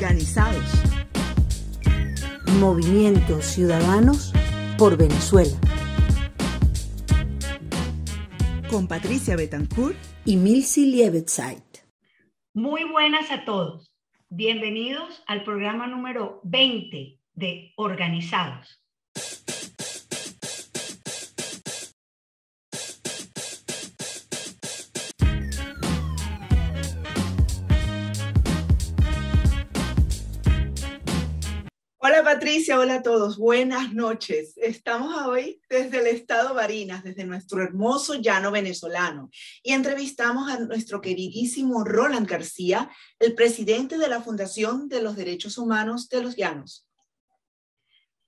Organizados. Movimientos Ciudadanos por Venezuela. Con Patricia Betancourt y Milsi Liebezeit. Muy buenas a todos. Bienvenidos al programa número 20 de Organizados. Hola Patricia, hola a todos, buenas noches. Estamos hoy desde el estado Barinas, desde nuestro hermoso llano venezolano, y entrevistamos a nuestro queridísimo Roland García, el presidente de la Fundación de los Derechos Humanos de los Llanos.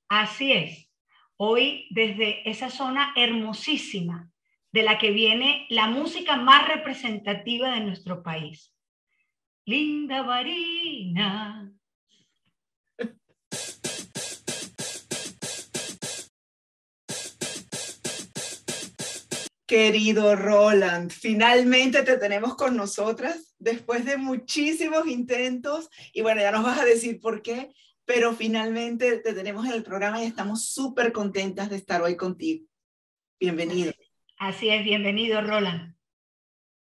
Así es, hoy desde esa zona hermosísima de la que viene la música más representativa de nuestro país. Linda Barinas. Querido Roland, finalmente te tenemos con nosotras después de muchísimos intentos y bueno, ya nos vas a decir por qué, pero finalmente te tenemos en el programa y estamos súper contentas de estar hoy contigo. Bienvenido. Así es, bienvenido Roland.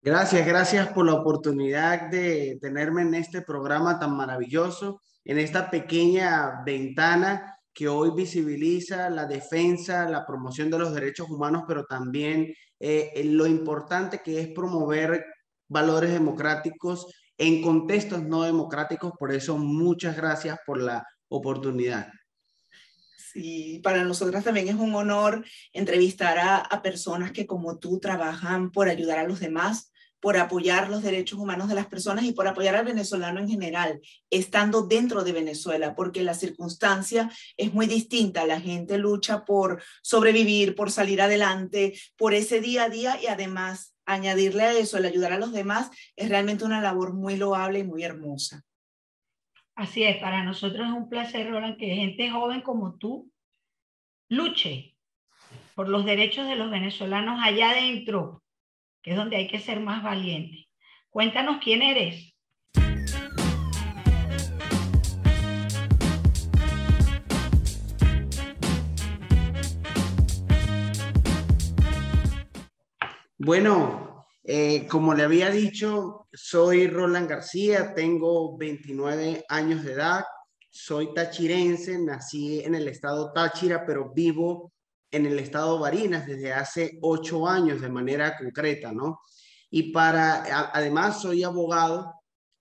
Gracias por la oportunidad de tenerme en este programa tan maravilloso, en esta pequeña ventana que hoy visibiliza la defensa, la promoción de los derechos humanos, pero también lo importante que es promover valores democráticos en contextos no democráticos. Por eso, muchas gracias por la oportunidad. Sí, para nosotras también es un honor entrevistar a personas que como tú trabajan por ayudar a los demás, por apoyar los derechos humanos de las personas y por apoyar al venezolano en general, estando dentro de Venezuela, porque la circunstancia es muy distinta. La gente lucha por sobrevivir, por salir adelante, por ese día a día, y además añadirle a eso el ayudar a los demás es realmente una labor muy loable y muy hermosa. Así es, para nosotros es un placer, Roland, que gente joven como tú luche por los derechos de los venezolanos allá adentro, que es donde hay que ser más valiente. Cuéntanos quién eres. Bueno, como le había dicho, soy Roland García, tengo 29 años de edad, soy tachirense, nací en el estado Táchira, pero vivo en el estado Barinas desde hace 8 años de manera concreta, ¿no? Y además soy abogado,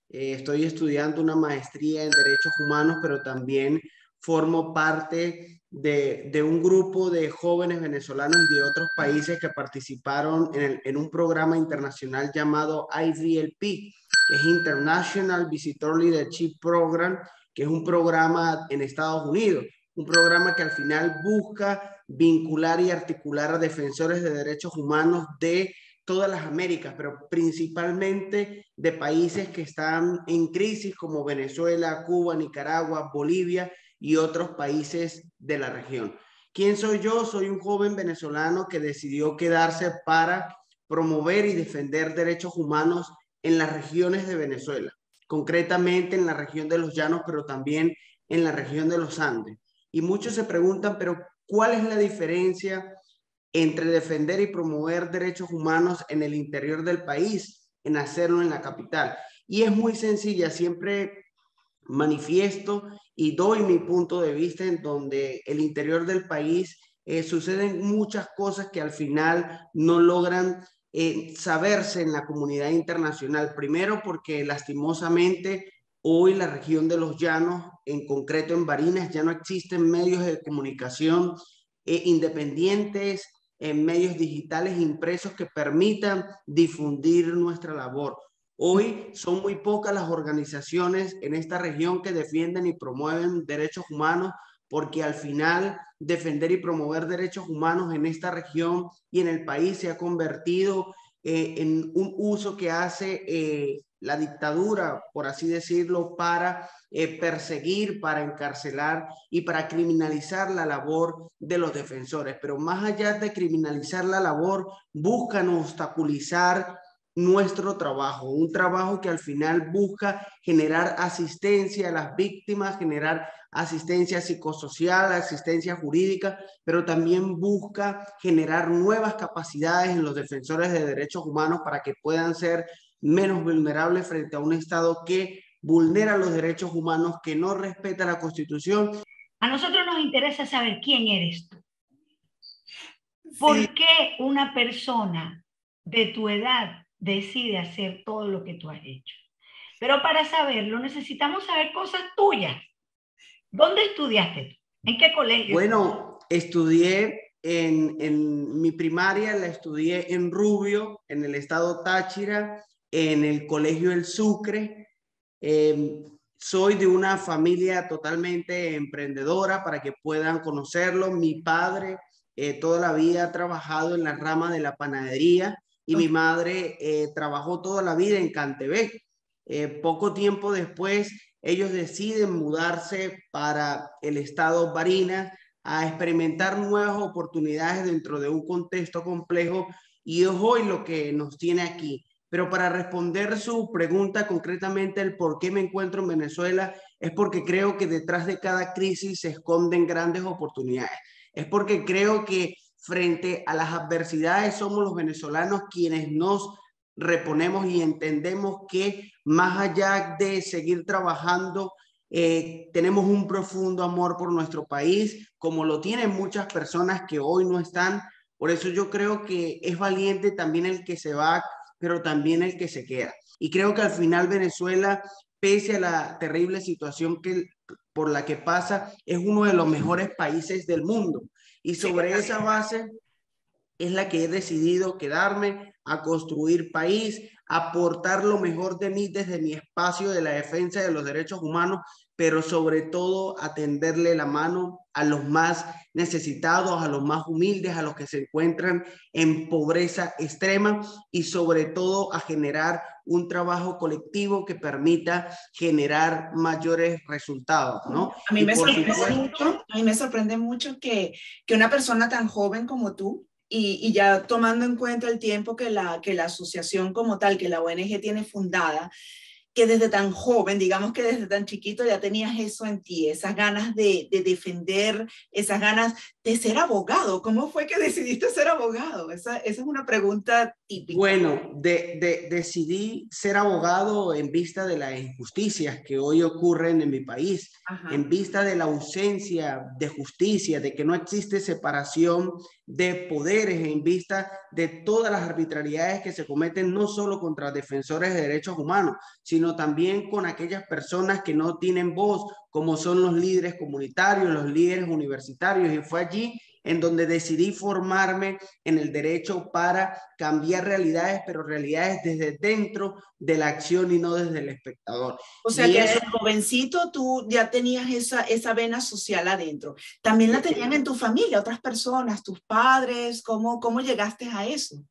estoy estudiando una maestría en Derechos Humanos, pero también formo parte de un grupo de jóvenes venezolanos y de otros países que participaron en un programa internacional llamado IVLP, que es International Visitor Leadership Program, que es un programa en Estados Unidos, un programa que al final busca vincular y articular a defensores de derechos humanos de todas las Américas, pero principalmente de países que están en crisis como Venezuela, Cuba, Nicaragua, Bolivia y otros países de la región. ¿Quién soy yo? Soy un joven venezolano que decidió quedarse para promover y defender derechos humanos en las regiones de Venezuela, concretamente en la región de los Llanos, pero también en la región de los Andes. Y muchos se preguntan, pero ¿cuál es la diferencia entre defender y promover derechos humanos en el interior del país, en hacerlo en la capital? Y es muy sencilla, siempre manifiesto y doy mi punto de vista en donde el interior del país suceden muchas cosas que al final no logran saberse en la comunidad internacional. Primero porque lastimosamente hoy la región de los Llanos, en concreto en Barinas, ya no existen medios de comunicación independientes, en medios digitales impresos que permitan difundir nuestra labor. Hoy son muy pocas las organizaciones en esta región que defienden y promueven derechos humanos, porque al final defender y promover derechos humanos en esta región y en el país se ha convertido en un uso que hace la dictadura, por así decirlo, para perseguir, para encarcelar y para criminalizar la labor de los defensores. Pero más allá de criminalizar la labor, buscan obstaculizar nuestro trabajo, un trabajo que al final busca generar asistencia a las víctimas, generar asistencia psicosocial, asistencia jurídica, pero también busca generar nuevas capacidades en los defensores de derechos humanos para que puedan ser menos vulnerables frente a un Estado que vulnera los derechos humanos, que no respeta la Constitución. A nosotros nos interesa saber quién eres tú. Sí. ¿Por qué una persona de tu edad decide hacer todo lo que tú has hecho? Pero para saberlo necesitamos saber cosas tuyas. ¿Dónde estudiaste tú? ¿En qué colegio? Bueno, estudié en mi primaria, la estudié en Rubio, en el estado Táchira, en el Colegio El Sucre. Soy de una familia totalmente emprendedora para que puedan conocerlo. Mi padre toda la vida ha trabajado en la rama de la panadería y mi madre trabajó toda la vida en Cantebé. Poco tiempo después, ellos deciden mudarse para el estado Barinas a experimentar nuevas oportunidades dentro de un contexto complejo y es hoy lo que nos tiene aquí. Pero para responder su pregunta concretamente, el por qué me encuentro en Venezuela, es porque creo que detrás de cada crisis se esconden grandes oportunidades. Es porque creo que frente a las adversidades somos los venezolanos quienes nos reponemos y entendemos que más allá de seguir trabajando, tenemos un profundo amor por nuestro país, como lo tienen muchas personas que hoy no están. Por eso yo creo que es valiente también el que se va, pero también el que se queda. Y creo que al final Venezuela, pese a la terrible situación por la que pasa, es uno de los mejores países del mundo. Y sobre esa base es la que he decidido quedarme a construir país, aportar lo mejor de mí desde mi espacio de la defensa de los derechos humanos, pero sobre todo atenderle la mano a los más necesitados, a los más humildes, a los que se encuentran en pobreza extrema y sobre todo a generar un trabajo colectivo que permita generar mayores resultados, ¿no? A mí Y me por sorprende supuesto, mucho, a mí me sorprende mucho que una persona tan joven como tú, y ya tomando en cuenta el tiempo que la asociación como tal, que la ONG tiene fundada, que desde tan joven, digamos que desde tan chiquito ya tenías eso en ti, esas ganas de defender, esas ganas de ser abogado. ¿Cómo fue que decidiste ser abogado? Esa es una pregunta típica. bueno, decidí ser abogado en vista de las injusticias que hoy ocurren en mi país, Ajá. en vista de la ausencia de justicia, de que no existe separación de poderes, en vista de todas las arbitrariedades que se cometen no solo contra defensores de derechos humanos, sino también con aquellas personas que no tienen voz, como son los líderes comunitarios, los líderes universitarios. Y fue allí en donde decidí formarme en el derecho para cambiar realidades, pero realidades desde dentro de la acción y no desde el espectador. O sea Y que eso, desde jovencito tú ya tenías esa vena social adentro. También la tenían en tu familia, otras personas, tus padres. ¿Cómo llegaste a eso?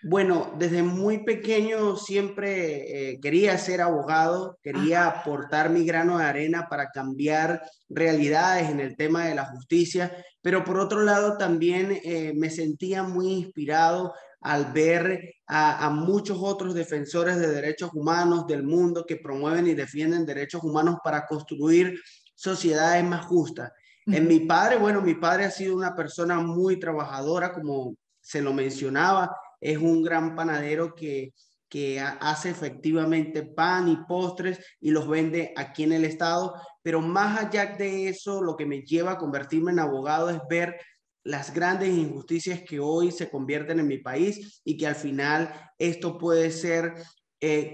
bueno, desde muy pequeño siempre quería ser abogado, quería Ajá. aportar mi grano de arena para cambiar realidades en el tema de la justicia, pero por otro lado también me sentía muy inspirado al ver a muchos otros defensores de derechos humanos del mundo que promueven y defienden derechos humanos para construir sociedades más justas. En mi padre, bueno, mi padre ha sido una persona muy trabajadora, como se lo mencionaba, es un gran panadero que hace efectivamente pan y postres y los vende aquí en el estado, pero más allá de eso, lo que me lleva a convertirme en abogado es ver las grandes injusticias que hoy se convierten en mi país y que al final esto puede ser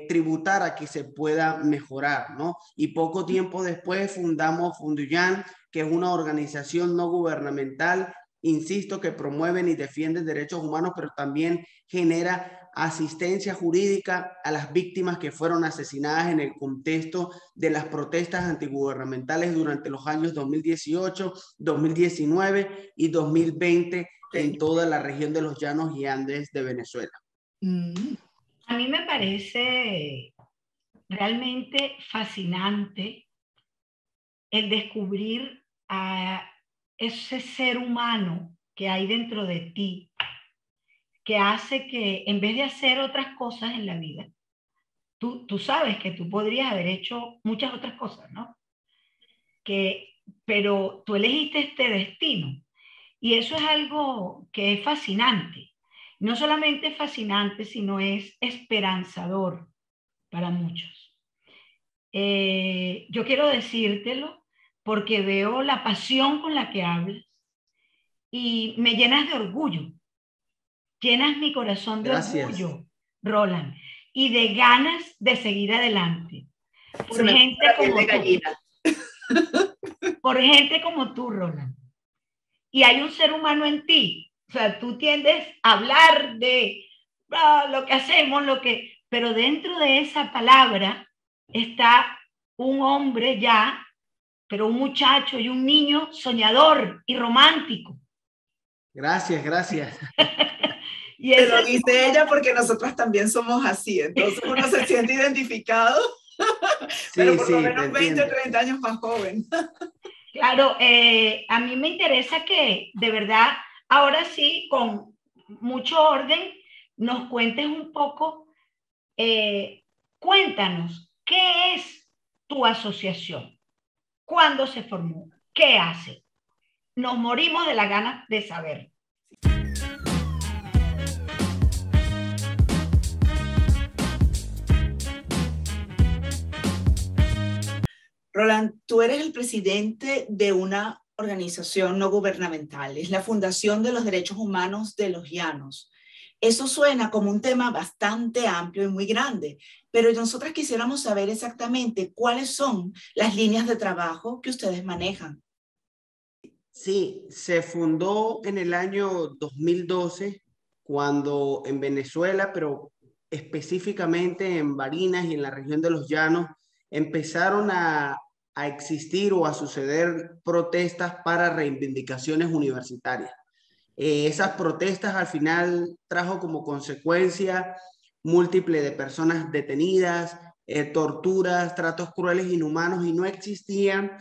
tributar a que se pueda mejorar, ¿no? Y poco tiempo después fundamos Funduyan, que es una organización no gubernamental, insisto, que promueven y defienden derechos humanos, pero también genera asistencia jurídica a las víctimas que fueron asesinadas en el contexto de las protestas antigubernamentales durante los años 2018, 2019 y 2020 Okay. en toda la región de los Llanos y Andes de Venezuela. A mí me parece realmente fascinante el descubrir a ese ser humano que hay dentro de ti, que hace que en vez de hacer otras cosas en la vida, tú sabes que tú podrías haber hecho muchas otras cosas, ¿no? Pero tú elegiste este destino. Y eso es algo que es fascinante. No solamente es fascinante, sino es esperanzador para muchos. Yo quiero decírtelo porque veo la pasión con la que hablas y me llenas de orgullo. Llenas mi corazón de Gracias. orgullo, Roland, y de ganas de seguir adelante. Se me puso la piel de gallina. Por gente como tú, Roland. Y hay un ser humano en ti. O sea, tú tiendes a hablar de lo que hacemos, pero dentro de esa palabra está un hombre ya, pero un muchacho y un niño soñador y romántico. Gracias, gracias. Y te lo dice ella porque nosotras también somos así, entonces uno se siente identificado, sí, pero por lo menos 20 o 30 años más joven. Claro, a mí me interesa que de verdad, ahora sí, con mucho orden, nos cuentes un poco, cuéntanos, ¿qué es tu asociación? ¿Cuándo se formó? ¿Qué hace? Nos morimos de la gana de saber. Roland, tú eres el presidente de una organización no gubernamental, es la Fundación de los Derechos Humanos de los Llanos. Eso suena como un tema bastante amplio y muy grande, pero nosotras quisiéramos saber exactamente cuáles son las líneas de trabajo que ustedes manejan. Sí, se fundó en el año 2012, cuando en Venezuela, pero específicamente en Barinas y en la región de los Llanos, empezaron a existir o a suceder protestas para reivindicaciones universitarias. Esas protestas al final trajo como consecuencia múltiples de personas detenidas, torturas, tratos crueles, inhumanos, y no existían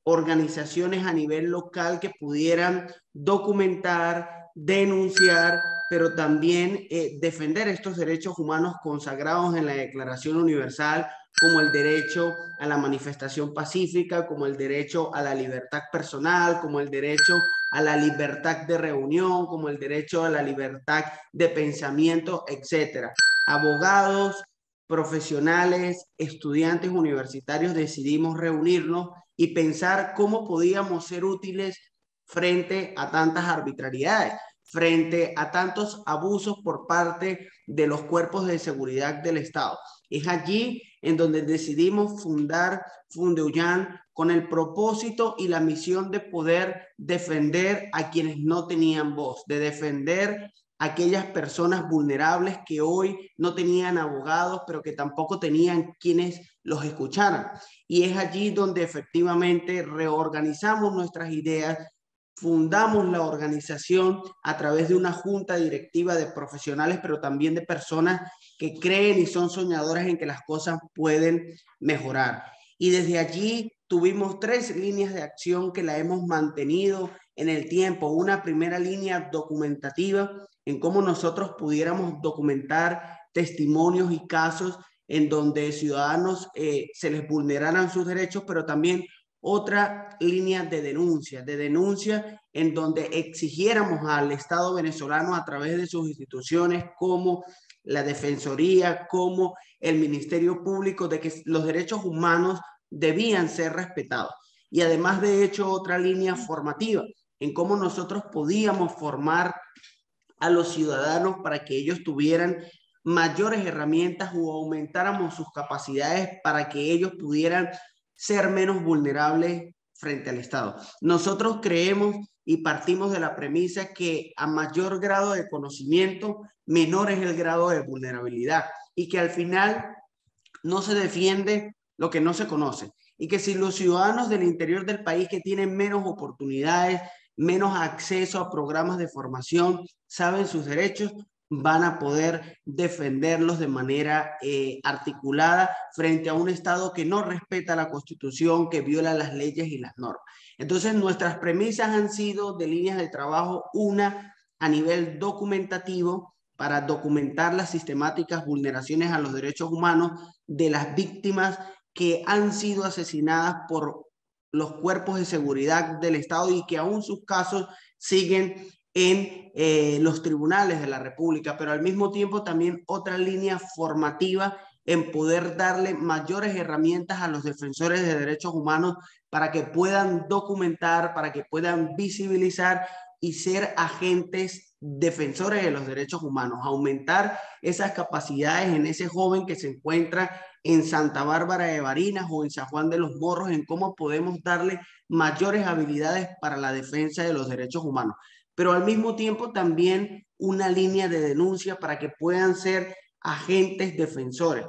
organizaciones a nivel local que pudieran documentar, denunciar, pero también defender estos derechos humanos consagrados en la Declaración Universal, como el derecho a la manifestación pacífica, como el derecho a la libertad personal, como el derecho a la libertad de reunión, como el derecho a la libertad de pensamiento, etcétera. Abogados, profesionales, estudiantes universitarios decidimos reunirnos y pensar cómo podíamos ser útiles frente a tantas arbitrariedades, frente a tantos abusos por parte de los cuerpos de seguridad del Estado. Es allí en donde decidimos fundar Fundeullán con el propósito y la misión de poder defender a quienes no tenían voz, de defender a aquellas personas vulnerables que hoy no tenían abogados, pero que tampoco tenían quienes los escucharan. Y es allí donde efectivamente reorganizamos nuestras ideas, fundamos la organización a través de una junta directiva de profesionales, pero también de personas que creen y son soñadoras en que las cosas pueden mejorar. Y desde allí tuvimos 3 líneas de acción que la hemos mantenido en el tiempo. Una primera línea documentativa, en cómo nosotros pudiéramos documentar testimonios y casos en donde ciudadanos se les vulneraran sus derechos, pero también otra línea de denuncia en donde exigiéramos al Estado venezolano a través de sus instituciones como la Defensoría, como el Ministerio Público, de que los derechos humanos debían ser respetados. Y además de hecho otra línea formativa en cómo nosotros podíamos formar a los ciudadanos para que ellos tuvieran mayores herramientas o aumentáramos sus capacidades para que ellos pudieran ser menos vulnerables frente al Estado. Nosotros creemos y partimos de la premisa que a mayor grado de conocimiento, menor es el grado de vulnerabilidad, y que al final no se defiende lo que no se conoce, y que si los ciudadanos del interior del país que tienen menos oportunidades, menos acceso a programas de formación, saben sus derechos, van a poder defenderlos de manera articulada frente a un Estado que no respeta la Constitución, que viola las leyes y las normas. Entonces, nuestras premisas han sido de líneas de trabajo, una a nivel documentativo, para documentar las sistemáticas vulneraciones a los derechos humanos de las víctimas que han sido asesinadas por los cuerpos de seguridad del Estado y que aún sus casos siguen en los tribunales de la República, pero al mismo tiempo también otra línea formativa en poder darle mayores herramientas a los defensores de derechos humanos para que puedan documentar, para que puedan visibilizar y ser agentes defensores de los derechos humanos, aumentar esas capacidades en ese joven que se encuentra en Santa Bárbara de Barinas o en San Juan de los Morros, en cómo podemos darle mayores habilidades para la defensa de los derechos humanos, pero al mismo tiempo también una línea de denuncia para que puedan ser agentes defensores.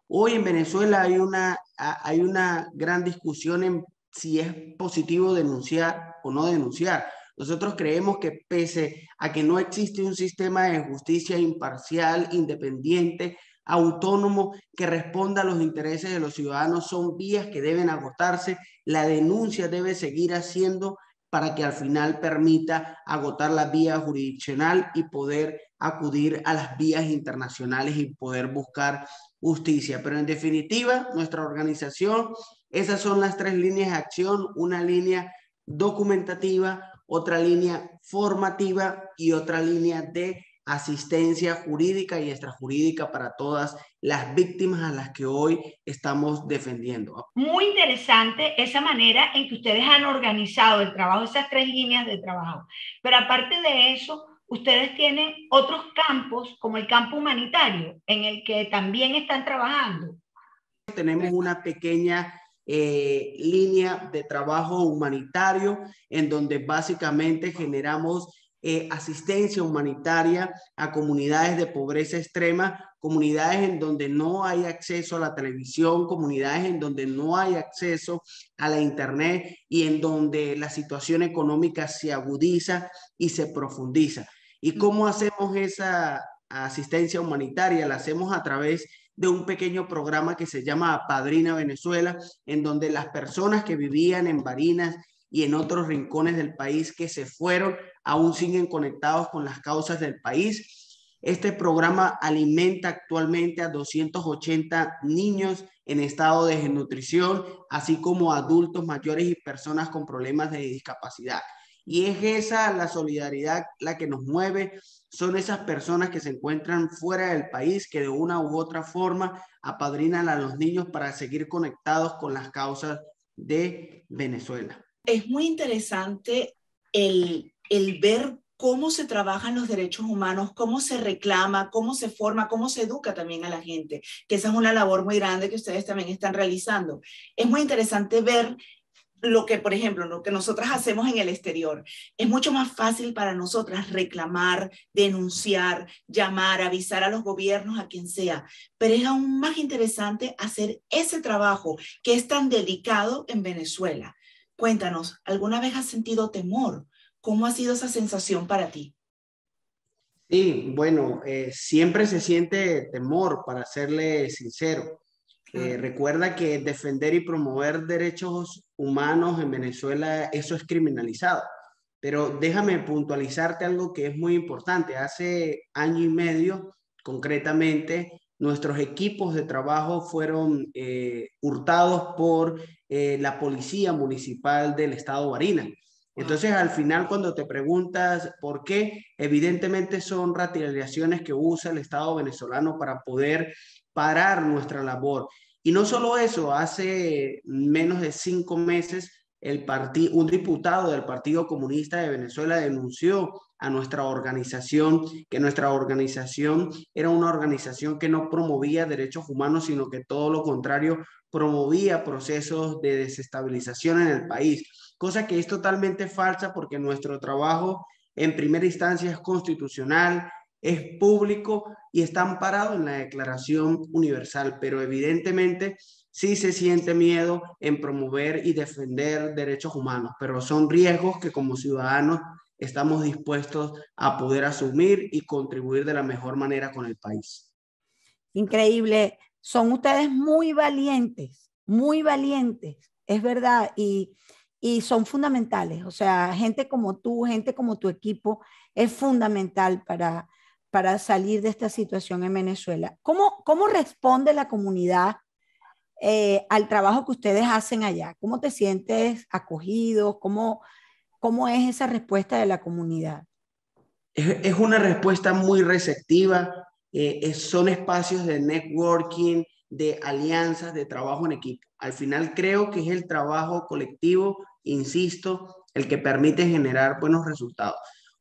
Hoy en Venezuela hay una gran discusión en si es positivo denunciar o no denunciar. Nosotros creemos que pese a que no existe un sistema de justicia imparcial, independiente, autónomo, que responda a los intereses de los ciudadanos, son vías que deben agotarse. La denuncia debe seguir haciendo para que al final permita agotar la vía jurisdiccional y poder acudir a las vías internacionales y poder buscar justicia. Pero en definitiva, nuestra organización, esas son las tres líneas de acción: una línea documentativa, otra línea formativa y otra línea de asistencia jurídica y extrajurídica para todas las víctimas a las que hoy estamos defendiendo. Muy interesante esa manera en que ustedes han organizado el trabajo, esas tres líneas de trabajo. Pero aparte de eso, ustedes tienen otros campos, como el campo humanitario, en el que también están trabajando. Tenemos una pequeña línea de trabajo humanitario en donde básicamente generamos asistencia humanitaria a comunidades de pobreza extrema, comunidades en donde no hay acceso a la televisión, comunidades en donde no hay acceso a la internet y en donde la situación económica se agudiza y se profundiza. ¿Y cómo hacemos esa asistencia humanitaria? La hacemos a través de un pequeño programa que se llama Apadrina Venezuela, en donde las personas que vivían en Barinas y en otros rincones del país que se fueron aún siguen conectados con las causas del país. Este programa alimenta actualmente a 280 niños en estado de desnutrición, así como adultos mayores y personas con problemas de discapacidad. Y es esa la solidaridad la que nos mueve. Son esas personas que se encuentran fuera del país que de una u otra forma apadrinan a los niños para seguir conectados con las causas de Venezuela. Es muy interesante el ver cómo se trabajan los derechos humanos, cómo se reclama, cómo se forma, cómo se educa también a la gente, que esa es una labor muy grande que ustedes también están realizando. Es muy interesante ver lo que, por ejemplo, lo que nosotras hacemos en el exterior. Es mucho más fácil para nosotras reclamar, denunciar, llamar, avisar a los gobiernos, a quien sea, pero es aún más interesante hacer ese trabajo que es tan delicado en Venezuela. Cuéntanos, ¿alguna vez has sentido temor? ¿Cómo ha sido esa sensación para ti? Sí, bueno, siempre se siente temor, para serle sincero. Recuerda que defender y promover derechos humanos en Venezuela, eso es criminalizado. Pero déjame puntualizarte algo que es muy importante. Hace año y medio, concretamente, nuestros equipos de trabajo fueron hurtados por la Policía Municipal del Estado Barinas. Entonces, al final, cuando te preguntas por qué, evidentemente son retaliaciones que usa el Estado venezolano para poder parar nuestra labor. Y no solo eso, hace menos de 5 meses, un diputado del Partido Comunista de Venezuela denunció a nuestra organización, que nuestra organización era una organización que no promovía derechos humanos, sino que todo lo contrario, promovía procesos de desestabilización en el país, cosa que es totalmente falsa porque nuestro trabajo en primera instancia es constitucional, es público y está amparado en la Declaración Universal, pero evidentemente sí se siente miedo en promover y defender derechos humanos, pero son riesgos que como ciudadanos estamos dispuestos a poder asumir y contribuir de la mejor manera con el país. Increíble. Son ustedes muy valientes, es verdad, y son fundamentales. O sea, gente como tú, gente como tu equipo, es fundamental para salir de esta situación en Venezuela. ¿Cómo responde la comunidad al trabajo que ustedes hacen allá? ¿Cómo te sientes acogido? ¿Cómo es esa respuesta de la comunidad? Es una respuesta muy receptiva. Son espacios de networking, de alianzas, de trabajo en equipo. Al final creo que es el trabajo colectivo, insisto, el que permite generar buenos resultados.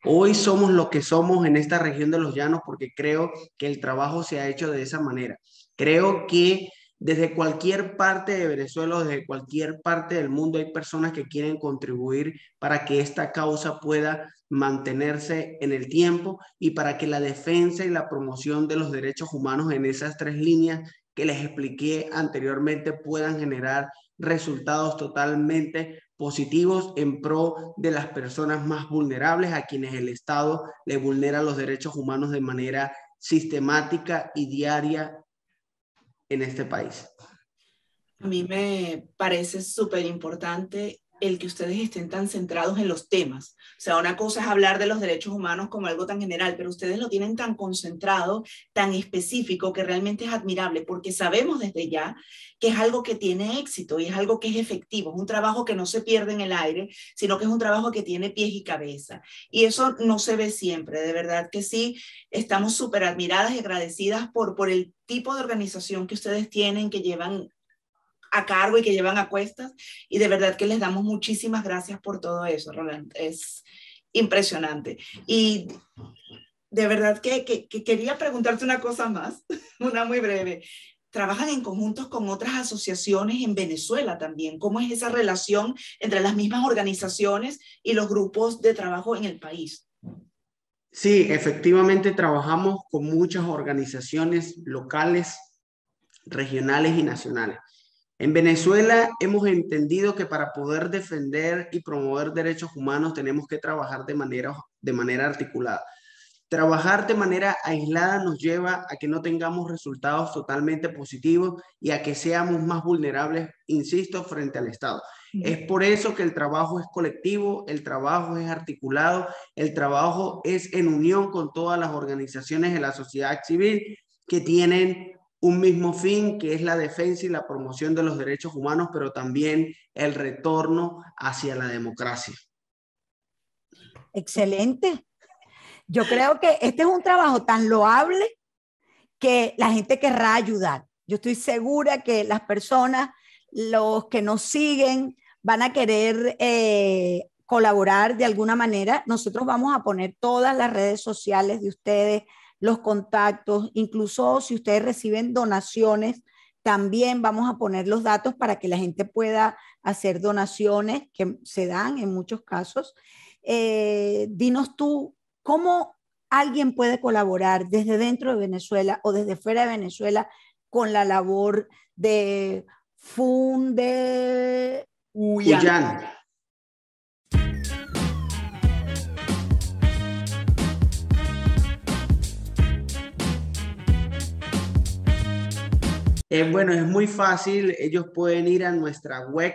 Hoy somos lo que somos en esta región de los Llanos porque creo que el trabajo se ha hecho de esa manera. Creo que desde cualquier parte de Venezuela o desde cualquier parte del mundo hay personas que quieren contribuir para que esta causa pueda mantenerse en el tiempo y para que la defensa y la promoción de los derechos humanos en esas tres líneas que les expliqué anteriormente puedan generar resultados totalmente positivos en pro de las personas más vulnerables a quienes el Estado le vulnera los derechos humanos de manera sistemática y diaria en este país. A mí me parece súper importante el que ustedes estén tan centrados en los temas. O sea, una cosa es hablar de los derechos humanos como algo tan general, pero ustedes lo tienen tan concentrado, tan específico, que realmente es admirable, porque sabemos desde ya que es algo que tiene éxito y es algo que es efectivo, es un trabajo que no se pierde en el aire, sino que es un trabajo que tiene pies y cabeza. Y eso no se ve siempre, de verdad que sí, estamos súper admiradas y agradecidas por el tipo de organización que ustedes tienen, que llevan a cargo y que llevan a cuestas, y de verdad que les damos muchísimas gracias por todo eso, Roland, es impresionante. Y de verdad que quería preguntarte una cosa más, una muy breve. ¿Trabajan en conjuntos con otras asociaciones en Venezuela también? ¿Cómo es esa relación entre las mismas organizaciones y los grupos de trabajo en el país? Sí, efectivamente trabajamos con muchas organizaciones locales, regionales y nacionales. En Venezuela hemos entendido que para poder defender y promover derechos humanos tenemos que trabajar de manera articulada. Trabajar de manera aislada nos lleva a que no tengamos resultados totalmente positivos y a que seamos más vulnerables, insisto, frente al Estado. Es por eso que el trabajo es colectivo, el trabajo es articulado, el trabajo es en unión con todas las organizaciones de la sociedad civil que tienen un mismo fin, que es la defensa y la promoción de los derechos humanos, pero también el retorno hacia la democracia. Excelente. Yo creo que este es un trabajo tan loable que la gente querrá ayudar. Yo estoy segura que las personas, los que nos siguen, van a querer colaborar de alguna manera. Nosotros vamos a poner todas las redes sociales de ustedes, los contactos, incluso si ustedes reciben donaciones, también vamos a poner los datos para que la gente pueda hacer donaciones que se dan en muchos casos. Dinos tú, ¿cómo alguien puede colaborar desde dentro de Venezuela o desde fuera de Venezuela con la labor de Funde Ullán? Bueno, es muy fácil. Ellos pueden ir a nuestra web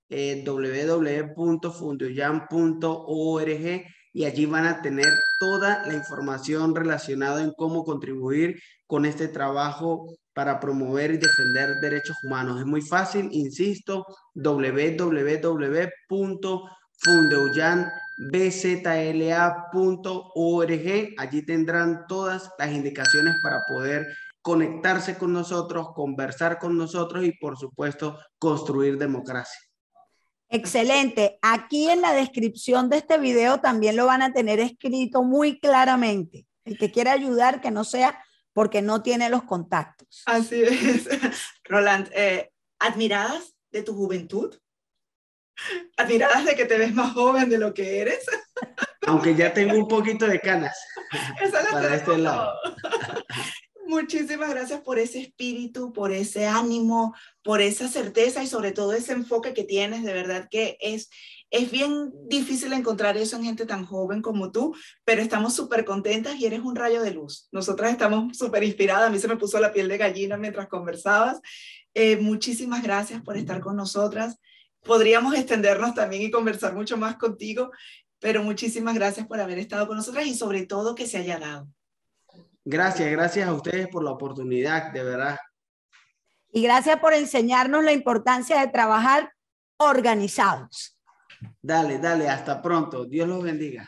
www.fundeullan.org y allí van a tener toda la información relacionada en cómo contribuir con este trabajo para promover y defender derechos humanos. Es muy fácil, insisto, www.fundeullanbzla.org. Allí tendrán todas las indicaciones para poder conectarse con nosotros, conversar con nosotros y, por supuesto, construir democracia. Excelente. Aquí en la descripción de este video también lo van a tener escrito muy claramente. El que quiera ayudar, que no sea porque no tiene los contactos. Así es. Roland, admiradas de tu juventud, admiradas de que te ves más joven de lo que eres. Aunque ya tengo un poquito de canas para este lado. Muchísimas gracias por ese espíritu, por ese ánimo, por esa certeza y sobre todo ese enfoque que tienes. De verdad que es bien difícil encontrar eso en gente tan joven como tú, pero estamos súper contentas y eres un rayo de luz. Nosotras estamos súper inspiradas. A mí se me puso la piel de gallina mientras conversabas. Muchísimas gracias por estar con nosotras. Podríamos extendernos también y conversar mucho más contigo, pero muchísimas gracias por haber estado con nosotras y sobre todo que se haya dado. Gracias a ustedes por la oportunidad, de verdad. Y gracias por enseñarnos la importancia de trabajar organizados. Dale, hasta pronto. Dios los bendiga.